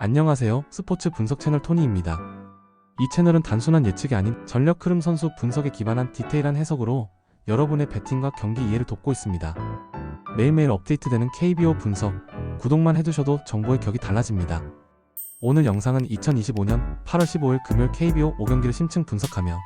안녕하세요. 스포츠 분석 채널 토니입니다. 이 채널은 단순한 예측이 아닌 전력 흐름 선수 분석에 기반한 디테일한 해석으로 여러분의 배팅과 경기 이해를 돕고 있습니다. 매일매일 업데이트되는 KBO 분석, 구독만 해두셔도 정보의 격이 달라집니다. 오늘 영상은 2025년 8월 15일 금요일 KBO 5경기를 심층 분석하며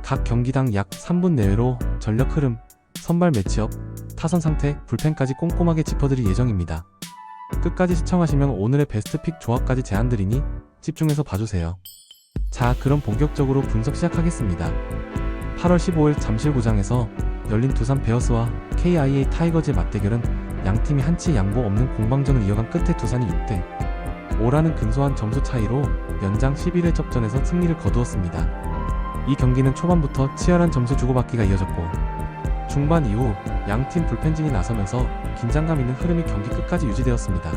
각 경기당 약 3분 내외로 전력 흐름, 선발 매치업, 타선 상태, 불펜까지 꼼꼼하게 짚어드릴 예정입니다. 끝까지 시청하시면 오늘의 베스트 픽 조합까지 제안드리니 집중해서 봐주세요. 자, 그럼 본격적으로 분석 시작하겠습니다. 8월 15일 잠실구장에서 열린 두산 베어스와 KIA 타이거즈의 맞대결은 양팀이 한치 양보 없는 공방전을 이어간 끝에 두산이 6대 5라는 근소한 점수 차이로 연장 11회 접전에서 승리를 거두었습니다. 이 경기는 초반부터 치열한 점수 주고받기가 이어졌고 중반 이후 양팀 불펜진이 나서면서 긴장감 있는 흐름이 경기 끝까지 유지되었습니다.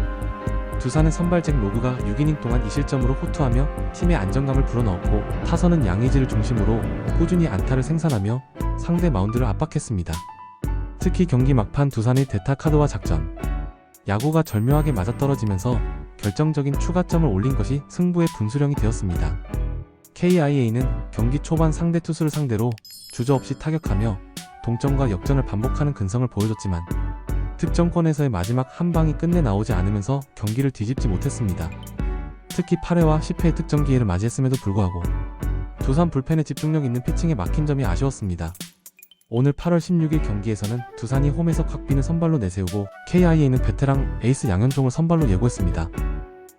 두산은 선발 잭 로그가 6이닝 동안 2실점으로 호투하며 팀의 안정감을 불어넣었고 타선은 양의지를 중심으로 꾸준히 안타를 생산하며 상대 마운드를 압박했습니다. 특히 경기 막판 두산의 대타 카드와 작전, 야구가 절묘하게 맞아떨어지면서 결정적인 추가점을 올린 것이 승부의 분수령이 되었습니다. KIA는 경기 초반 상대 투수를 상대로 주저없이 타격하며 동점과 역전을 반복하는 근성을 보여줬지만 득점권에서의 마지막 한 방이 끝내 나오지 않으면서 경기를 뒤집지 못했습니다. 특히 8회와 10회의 득점 기회를 맞이했음에도 불구하고 두산 불펜의 집중력 있는 피칭에 막힌 점이 아쉬웠습니다. 오늘 8월 16일 경기에서는 두산이 홈에서 곽빈을 선발로 내세우고 KIA는 베테랑 에이스 양현종을 선발로 예고했습니다.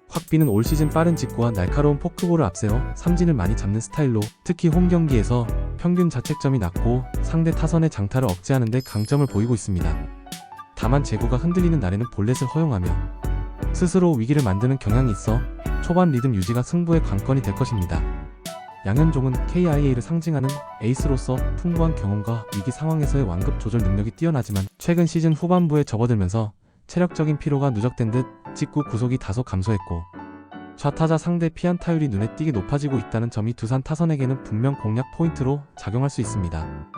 곽빈은 올 시즌 빠른 직구와 날카로운 포크볼을 앞세워 삼진을 많이 잡는 스타일로 특히 홈 경기에서 평균 자책점이 낮고 상대 타선의 장타를 억제하는 데 강점을 보이고 있습니다. 다만 제구가 흔들리는 날에는 볼넷을 허용하며 스스로 위기를 만드는 경향이 있어 초반 리듬 유지가 승부의 관건이 될 것입니다. 양현종은 KIA를 상징하는 에이스로서 풍부한 경험과 위기 상황에서의 완급 조절 능력이 뛰어나지만 최근 시즌 후반부에 접어들면서 체력적인 피로가 누적된 듯 직구 구속이 다소 감소했고 좌타자 상대 피안타율이 눈에 띄게 높아지고 있다는 점이 두산 타선에게는 분명 공략 포인트로 작용할 수 있습니다.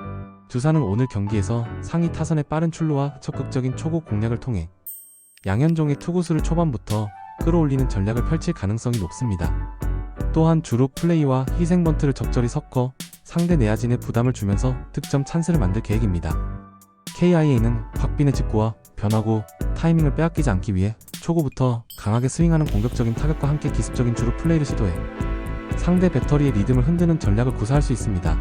두산은 오늘 경기에서 상위 타선의 빠른 출루와 적극적인 초구 공략을 통해 양현종의 투구수를 초반부터 끌어올리는 전략을 펼칠 가능성이 높습니다. 또한 주루 플레이와 희생 번트를 적절히 섞어 상대 내야진에 부담을 주면서 득점 찬스를 만들 계획입니다. KIA는 곽빈의 직구와 변화구, 타이밍을 빼앗기지 않기 위해 초구부터 강하게 스윙하는 공격적인 타격과 함께 기습적인 주루 플레이를 시도해 상대 배터리의 리듬을 흔드는 전략을 구사할 수 있습니다.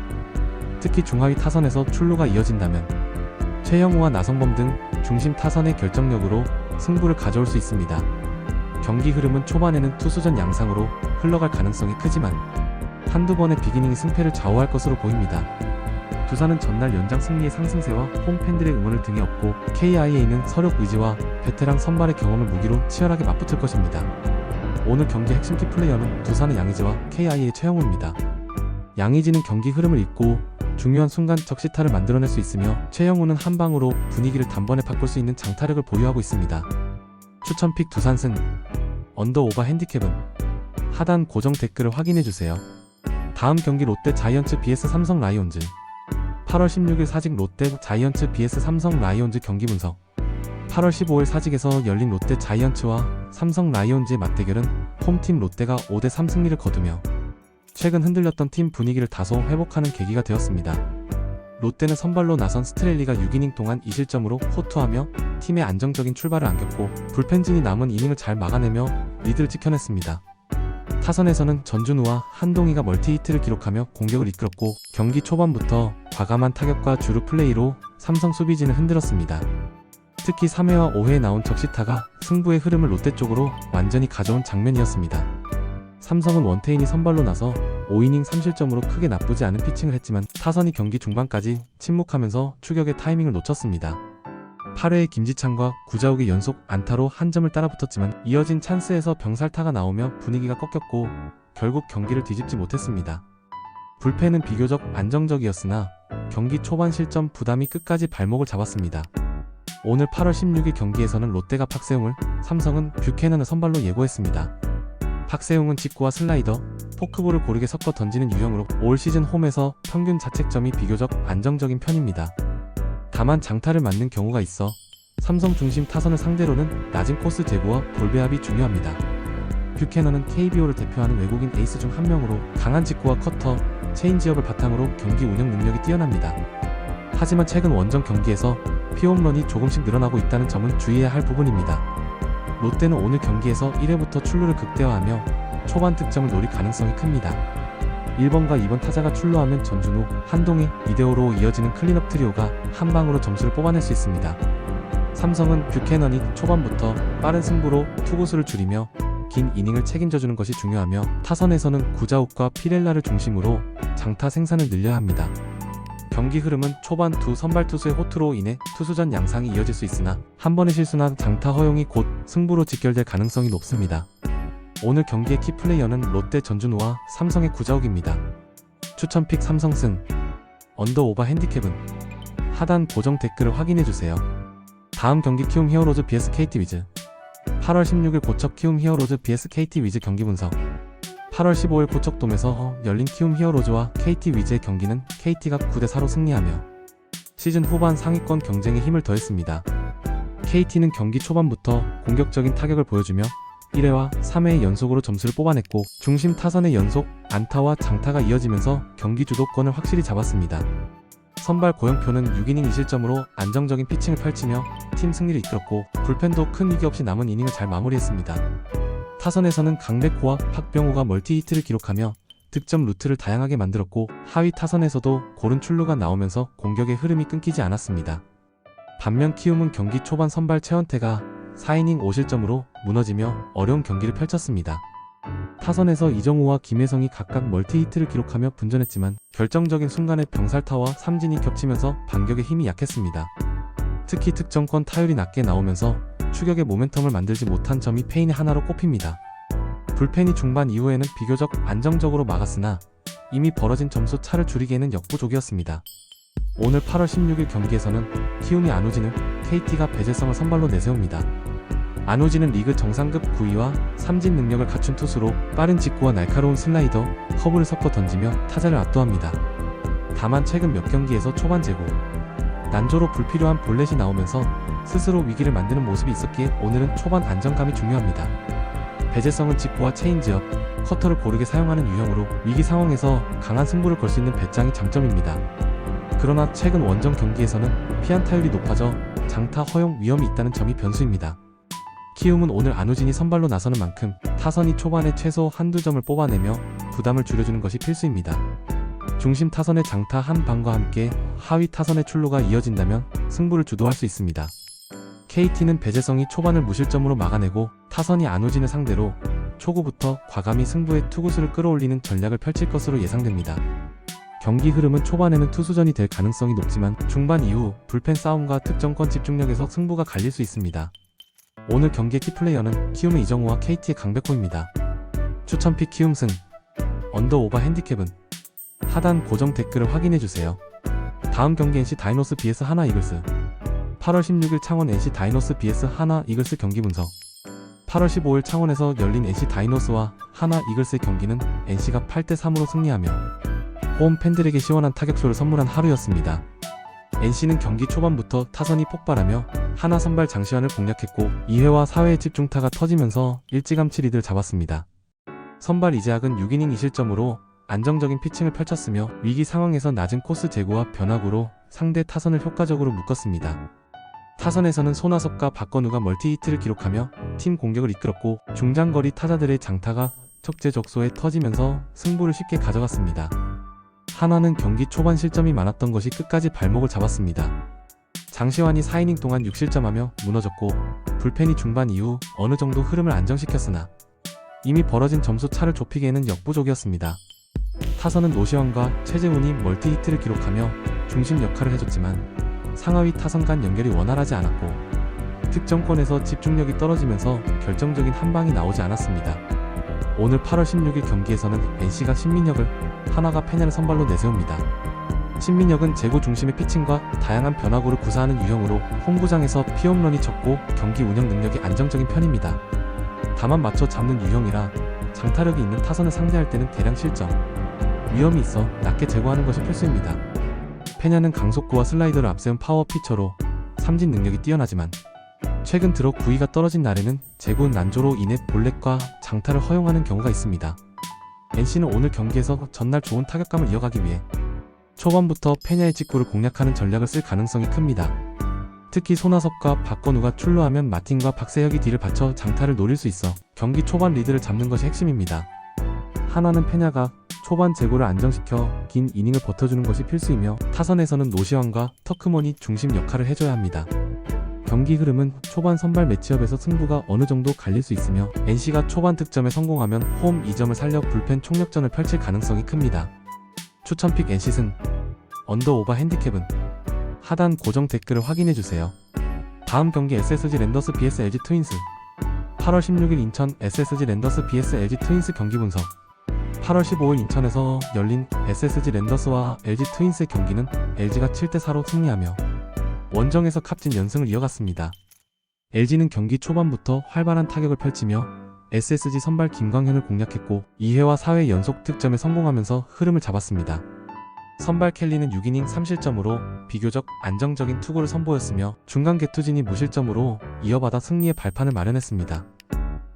특히 중하위 타선에서 출루가 이어진다면 최영우와 나성범 등 중심 타선의 결정력으로 승부를 가져올 수 있습니다. 경기 흐름은 초반에는 투수전 양상으로 흘러갈 가능성이 크지만 한두 번의 비기닝이 승패를 좌우할 것으로 보입니다. 두산은 전날 연장 승리의 상승세와 홈팬들의 응원을 등에 업고 KIA는 서력 의지와 베테랑 선발의 경험을 무기로 치열하게 맞붙을 것입니다. 오늘 경기 핵심 키플레이어는 두산의 양의지와 KIA의 최영우입니다. 양의지는 경기 흐름을 잇고 중요한 순간 적시타를 만들어낼 수 있으며 최영우는 한 방으로 분위기를 단번에 바꿀 수 있는 장타력을 보유하고 있습니다. 추천픽 두산승, 언더오버 핸디캡은 하단 고정 댓글을 확인해주세요. 다음 경기 롯데 자이언츠 vs 삼성 라이온즈. 8월 16일 사직 롯데 자이언츠 vs 삼성 라이온즈 경기 분석. 8월 15일 사직에서 열린 롯데 자이언츠와 삼성 라이온즈의 맞대결은 홈팀 롯데가 5대3 승리를 거두며 최근 흔들렸던 팀 분위기를 다소 회복하는 계기가 되었습니다. 롯데는 선발로 나선 스트렐리가 6이닝 동안 2실점으로 호투하며 팀의 안정적인 출발을 안겼고 불펜진이 남은 이닝을 잘 막아내며 리드를 지켜냈습니다. 타선에서는 전준우와 한동희가 멀티히트를 기록하며 공격을 이끌었고 경기 초반부터 과감한 타격과 주루 플레이로 삼성 수비진을 흔들었습니다. 특히 3회와 5회에 나온 적시타가 승부의 흐름을 롯데 쪽으로 완전히 가져온 장면이었습니다. 삼성은 원태인이 선발로 나서 5이닝 3실점으로 크게 나쁘지 않은 피칭을 했지만 타선이 경기 중반까지 침묵하면서 추격의 타이밍을 놓쳤습니다. 8회에 김지창과 구자욱의 연속 안타로 한 점을 따라붙었지만 이어진 찬스에서 병살타가 나오며 분위기가 꺾였고 결국 경기를 뒤집지 못했습니다. 불펜은 비교적 안정적이었으나 경기 초반 실점 부담이 끝까지 발목을 잡았습니다. 오늘 8월 16일 경기에서는 롯데가 박세웅을, 삼성은 뷰캐넌을 선발로 예고했습니다. 박세웅은 직구와 슬라이더, 포크볼을 고르게 섞어 던지는 유형으로 올 시즌 홈에서 평균 자책점이 비교적 안정적인 편입니다. 다만 장타를 맞는 경우가 있어 삼성 중심 타선을 상대로는 낮은 코스 제구와 볼 배합이 중요합니다. 뷰캐넌은 KBO를 대표하는 외국인 에이스 중 한 명으로 강한 직구와 커터, 체인지업을 바탕으로 경기 운영 능력이 뛰어납니다. 하지만 최근 원정 경기에서 피홈런이 조금씩 늘어나고 있다는 점은 주의해야 할 부분입니다. 롯데는 오늘 경기에서 1회부터 출루를 극대화하며 초반 득점을 노릴 가능성이 큽니다. 1번과 2번 타자가 출루하면 전준우, 한동희, 이대호로 이어지는 클린업 트리오가 한 방으로 점수를 뽑아낼 수 있습니다. 삼성은 뷰캐넌이 초반부터 빠른 승부로 투구수를 줄이며 긴 이닝을 책임져주는 것이 중요하며 타선에서는 구자욱과 피렐라를 중심으로 장타 생산을 늘려야 합니다. 경기 흐름은 초반 두 선발 투수의 호투로 인해 투수전 양상이 이어질 수 있으나 한 번의 실수나 장타 허용이 곧 승부로 직결될 가능성이 높습니다. 오늘 경기의 키플레이어는 롯데 전준우와 삼성의 구자욱입니다. 추천픽 삼성승. 언더오버 핸디캡은 하단 고정 댓글을 확인해주세요. 다음 경기 키움 히어로즈 vs KT 위즈. 8월 16일 고척 키움 히어로즈 vs KT 위즈 경기 분석. 8월 15일 고척돔에서 열린 키움 히어로즈와 KT 위즈의 경기는 KT가 9대4로 승리하며 시즌 후반 상위권 경쟁에 힘을 더했습니다. KT는 경기 초반부터 공격적인 타격을 보여주며 1회와 3회 연속으로 점수를 뽑아냈고 중심 타선의 연속 안타와 장타가 이어지면서 경기 주도권을 확실히 잡았습니다. 선발 고영표는 6이닝 2실점으로 안정적인 피칭을 펼치며 팀 승리를 이끌었고 불펜도 큰 위기 없이 남은 이닝을 잘 마무리했습니다. 타선에서는 강백호와 박병호가 멀티히트를 기록하며 득점 루트를 다양하게 만들었고 하위 타선에서도 고른 출루가 나오면서 공격의 흐름이 끊기지 않았습니다. 반면 키움은 경기 초반 선발 최원태가 4이닝 5실점으로 무너지며 어려운 경기를 펼쳤습니다. 타선에서 이정우와 김혜성이 각각 멀티히트를 기록하며 분전했지만 결정적인 순간에 병살타와 삼진이 겹치면서 반격의 힘이 약했습니다. 특히 득점권 타율이 낮게 나오면서 추격의 모멘텀을 만들지 못한 점이 패인의 하나로 꼽힙니다. 불펜이 중반 이후에는 비교적 안정적으로 막았으나 이미 벌어진 점수 차를 줄이기에는 역부족이었습니다. 오늘 8월 16일 경기에서는 키움이 안우진을, KT가 배재성을 선발로 내세웁니다. 안우진은 리그 정상급 구위와 삼진 능력을 갖춘 투수로 빠른 직구와 날카로운 슬라이더, 커브를 섞어 던지며 타자를 압도합니다. 다만 최근 몇 경기에서 초반 제구, 난조로 불필요한 볼넷이 나오면서 스스로 위기를 만드는 모습이 있었기에 오늘은 초반 안정감이 중요합니다. 배재성은 직구와 체인지업, 커터를 고르게 사용하는 유형으로 위기 상황에서 강한 승부를 걸 수 있는 배짱이 장점입니다. 그러나 최근 원정 경기에서는 피안타율이 높아져 장타 허용 위험이 있다는 점이 변수입니다. 키움은 오늘 안우진이 선발로 나서는 만큼 타선이 초반에 최소 한두 점을 뽑아내며 부담을 줄여주는 것이 필수입니다. 중심 타선의 장타 한 방과 함께 하위 타선의 출루가 이어진다면 승부를 주도할 수 있습니다. KT는 배재성이 초반을 무실점으로 막아내고 타선이 안우진을 상대로 초구부터 과감히 승부의 투구수를 끌어올리는 전략을 펼칠 것으로 예상됩니다. 경기 흐름은 초반에는 투수전이 될 가능성이 높지만 중반 이후 불펜 싸움과 득점권 집중력에서 승부가 갈릴 수 있습니다. 오늘 경기의 키플레이어는 키움의 이정우와 KT의 강백호입니다. 추천픽 키움승. 언더오버 핸디캡은 하단 고정 댓글을 확인해주세요. 다음 경기 NC 다이노스 vs 하나 이글스. 8월 16일 창원 NC 다이노스 vs 하나 이글스 경기 분석. 8월 15일 창원에서 열린 NC 다이노스와 하나 이글스의 경기는 NC가 8대3으로 승리하며 홈 팬들에게 시원한 타격쇼를 선물한 하루였습니다. NC는 경기 초반부터 타선이 폭발하며 하나 선발 장시환을 공략했고 2회와 4회의 집중타가 터지면서 일찌감치 리드를 잡았습니다. 선발 이재학은 6이닝 2실점으로 안정적인 피칭을 펼쳤으며 위기 상황에서 낮은 코스 제구와 변화구로 상대 타선을 효과적으로 묶었습니다. 타선에서는 손아섭과 박건우가 멀티히트를 기록하며 팀 공격을 이끌었고 중장거리 타자들의 장타가 적재적소에 터지면서 승부를 쉽게 가져갔습니다. 하나는 경기 초반 실점이 많았던 것이 끝까지 발목을 잡았습니다. 장시환이 4이닝 동안 6실점하며 무너졌고 불펜이 중반 이후 어느 정도 흐름을 안정시켰으나 이미 벌어진 점수 차를 좁히기에는 역부족이었습니다. 타선은 노시환과 최재훈이 멀티히트를 기록하며 중심 역할을 해줬지만 상하위 타선 간 연결이 원활하지 않았고 득점권에서 집중력이 떨어지면서 결정적인 한 방이 나오지 않았습니다. 오늘 8월 16일 경기에서는 NC가 신민혁을, 하나가 페냐를 선발로 내세웁니다. 신민혁은 제구 중심의 피칭과 다양한 변화구를 구사하는 유형으로 홈구장에서 피홈런이 적고 경기 운영 능력이 안정적인 편입니다. 다만 맞춰 잡는 유형이라 장타력이 있는 타선을 상대할 때는 대량 실점, 위험이 있어 낮게 제거하는 것이 필수입니다. 페냐는 강속구와 슬라이더를 앞세운 파워 피처로 삼진 능력이 뛰어나지만 최근 들어 구위가 떨어진 날에는 제구 난조로 인해 볼넷과 장타를 허용하는 경우가 있습니다. NC는 오늘 경기에서 전날 좋은 타격감을 이어가기 위해 초반부터 페냐의 직구를 공략하는 전략을 쓸 가능성이 큽니다. 특히 손아섭과 박건우가 출루하면 마틴과 박세혁이 뒤를 받쳐 장타를 노릴 수 있어 경기 초반 리드를 잡는 것이 핵심입니다. 한화는 페냐가 초반 제구를 안정시켜 긴 이닝을 버텨주는 것이 필수이며 타선에서는 노시환과 터크먼이 중심 역할을 해줘야 합니다. 경기 흐름은 초반 선발 매치업에서 승부가 어느 정도 갈릴 수 있으며 NC가 초반 득점에 성공하면 홈 2점을 살려 불펜 총력전을 펼칠 가능성이 큽니다. 추천픽 NC승, 언더오버 핸디캡은 하단 고정 댓글을 확인해주세요. 다음 경기 SSG 랜더스 vs LG 트윈스. 8월 16일 인천 SSG 랜더스 vs LG 트윈스 경기 분석. 8월 15일 인천에서 열린 SSG 랜더스와 LG 트윈스의 경기는 LG가 7대4로 승리하며 원정에서 값진 연승을 이어갔습니다. LG는 경기 초반부터 활발한 타격을 펼치며 SSG 선발 김광현을 공략했고 2회와 4회 연속 득점에 성공하면서 흐름을 잡았습니다. 선발 켈리는 6이닝 3실점으로 비교적 안정적인 투구를 선보였으며 중간 개투진이 무실점으로 이어받아 승리의 발판을 마련했습니다.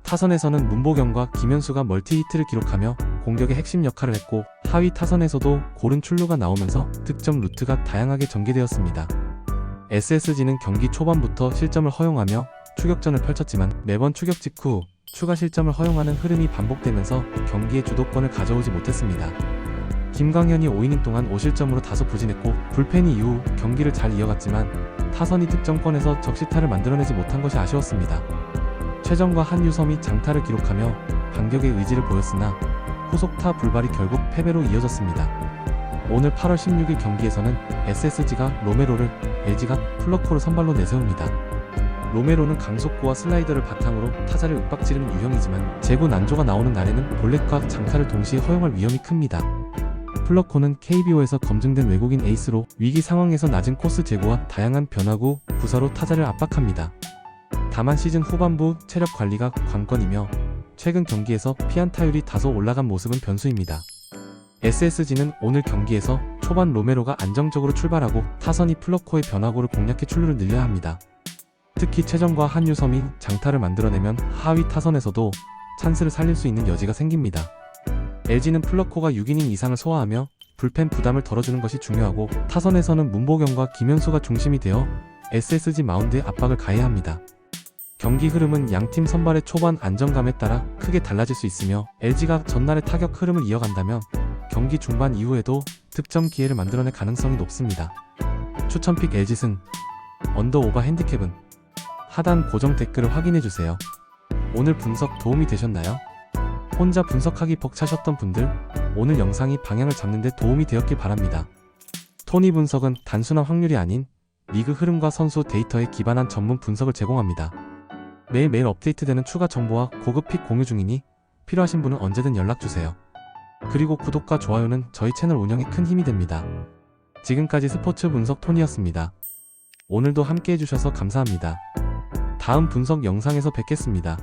타선에서는 문보경과 김현수가 멀티히트를 기록하며 공격의 핵심 역할을 했고 하위 타선에서도 고른 출루가 나오면서 득점 루트가 다양하게 전개되었습니다. SSG는 경기 초반부터 실점을 허용하며 추격전을 펼쳤지만 매번 추격 직후 추가 실점을 허용하는 흐름이 반복되면서 경기의 주도권을 가져오지 못했습니다. 김광현이 5이닝 동안 5실점으로 다소 부진했고 불펜 이후 경기를 잘 이어갔지만 타선이 득점권에서 적시타를 만들어내지 못한 것이 아쉬웠습니다. 최정과 한유섬이 장타를 기록하며 반격의 의지를 보였으나 후속타 불발이 결국 패배로 이어졌습니다. 오늘 8월 16일 경기에서는 SSG가 로메로를, LG가 플러코를 선발로 내세웁니다. 로메로는 강속구와 슬라이더를 바탕으로 타자를 윽박지르는 유형이지만 제구 난조가 나오는 날에는 볼넷과 장타를 동시에 허용할 위험이 큽니다. 플러코는 KBO에서 검증된 외국인 에이스로 위기 상황에서 낮은 코스 제구와 다양한 변화구, 구사로 타자를 압박합니다. 다만 시즌 후반부 체력 관리가 관건이며 최근 경기에서 피안타율이 다소 올라간 모습은 변수입니다. SSG는 오늘 경기에서 초반 로메로가 안정적으로 출발하고 타선이 플러코의 변화구를 공략해 출루를 늘려야 합니다. 특히 최정과 한유섬이 장타를 만들어내면 하위 타선에서도 찬스를 살릴 수 있는 여지가 생깁니다. LG는 플러코가 6이닝 이상을 소화하며 불펜 부담을 덜어주는 것이 중요하고 타선에서는 문보경과 김현수가 중심이 되어 SSG 마운드에 압박을 가해야 합니다. 경기 흐름은 양팀 선발의 초반 안정감에 따라 크게 달라질 수 있으며 LG가 전날의 타격 흐름을 이어간다면 경기 중반 이후에도 득점 기회를 만들어낼 가능성이 높습니다. 추천픽 LG승, 언더오버 핸디캡은 하단 고정 댓글을 확인해주세요. 오늘 분석 도움이 되셨나요? 혼자 분석하기 벅차셨던 분들, 오늘 영상이 방향을 잡는 데 도움이 되었길 바랍니다. 토니 분석은 단순한 확률이 아닌 리그 흐름과 선수 데이터에 기반한 전문 분석을 제공합니다. 매일매일 업데이트되는 추가 정보와 고급 픽 공유 중이니 필요하신 분은 언제든 연락주세요. 그리고 구독과 좋아요는 저희 채널 운영에 큰 힘이 됩니다. 지금까지 스포츠 분석 토니였습니다. 오늘도 함께 해주셔서 감사합니다. 다음 분석 영상에서 뵙겠습니다.